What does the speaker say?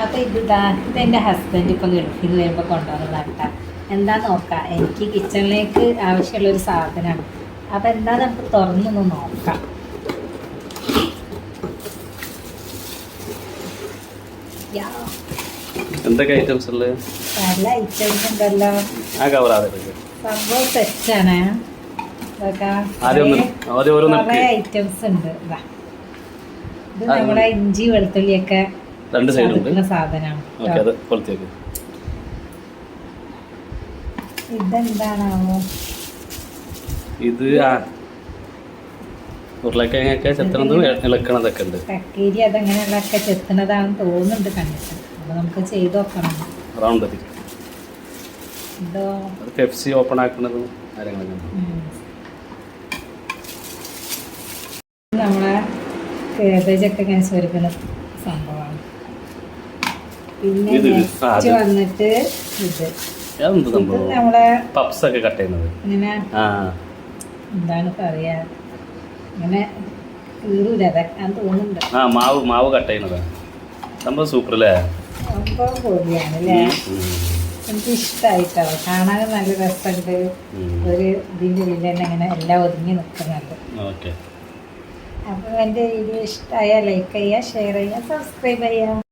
അപ്പോൾ ഇതെൻ്റെ ഹസ്ബൻഡ് ഇപ്പോൾ ഗൾഫിൽ നിന്ന് വരുമ്പോൾ കൊണ്ടുവന്നതാണ് കേട്ടോ. എന്താ നോക്കാം, എനിക്ക് കിച്ചണിലേക്ക് ആവശ്യമുള്ളൊരു സാധനമാണ്. അപ്പോൾ എന്താ നമുക്ക് തുറന്നൊന്ന് നോക്കാം. എന്തൊക്കെ ഐറ്റംസ് ഉള്ളത്? നല്ല ഐറ്റംസ് ഉണ്ടല്ലോ. സംഭവം സെറ്റാണ്. കുറേ ഐറ്റംസ് ഉണ്ട്. ഇത് നമ്മളെ ഇഞ്ചി വെളുത്തുള്ളിയൊക്കെ സാധനമാണ്. ഇതെന്താണാവോ? ഇത് ഉരുളക്കിഴങ്ങൊക്കെ ചെത്തണതും ഇളക്കണതൊക്കെ ഉണ്ട്. കക്കേരി അതങ്ങനെയുള്ളതൊക്കെ ചെത്തണതാണെന്ന് തോന്നുന്നുണ്ട് കണ്ടിട്ട്. അപ്പൊ നമുക്ക് ചെയ്ത് നോക്കണം. റൗണ്ട് ഇതോ പെപ്സി ഓപ്പൺ ആക്കുന്നതും നമ്മളെ കേബേജൊക്കെ ഇങ്ങനെ സ്വരുക്കുന്ന സംഭവമാണ്. പിന്നെ നെക്സ്റ്റ് വന്നിട്ട് ഇത് നമ്മളെ പപ്സ് ഒക്കെ കട്ട് ചെയ്യുന്നത്. ഇങ്ങനെ എന്താണ് പറയാ, ഇങ്ങനെ കീറൂലതാൻ തോന്നുന്നുണ്ട്. മാവ് കട്ട് ചെയ്യുന്നത് സംഭവം സൂപ്പർ അല്ലേ? സംഭവം പൊടിയാണ് അല്ലേ? എനിക്ക് ഇഷ്ടമായിട്ടോ, കാണാൻ നല്ല രസമുണ്ട്. ഒരു ഇതിൻ്റെ ഉള്ളിൽ തന്നെ ഇങ്ങനെ എല്ലാം ഒതുങ്ങി നിൽക്കുന്നുണ്ട്. അപ്പോൾ എൻ്റെ വീഡിയോ ഇഷ്ടമായാൽ ലൈക്ക് ചെയ്യുക, ഷെയർ ചെയ്യുക, സബ്സ്ക്രൈബ് ചെയ്യുക.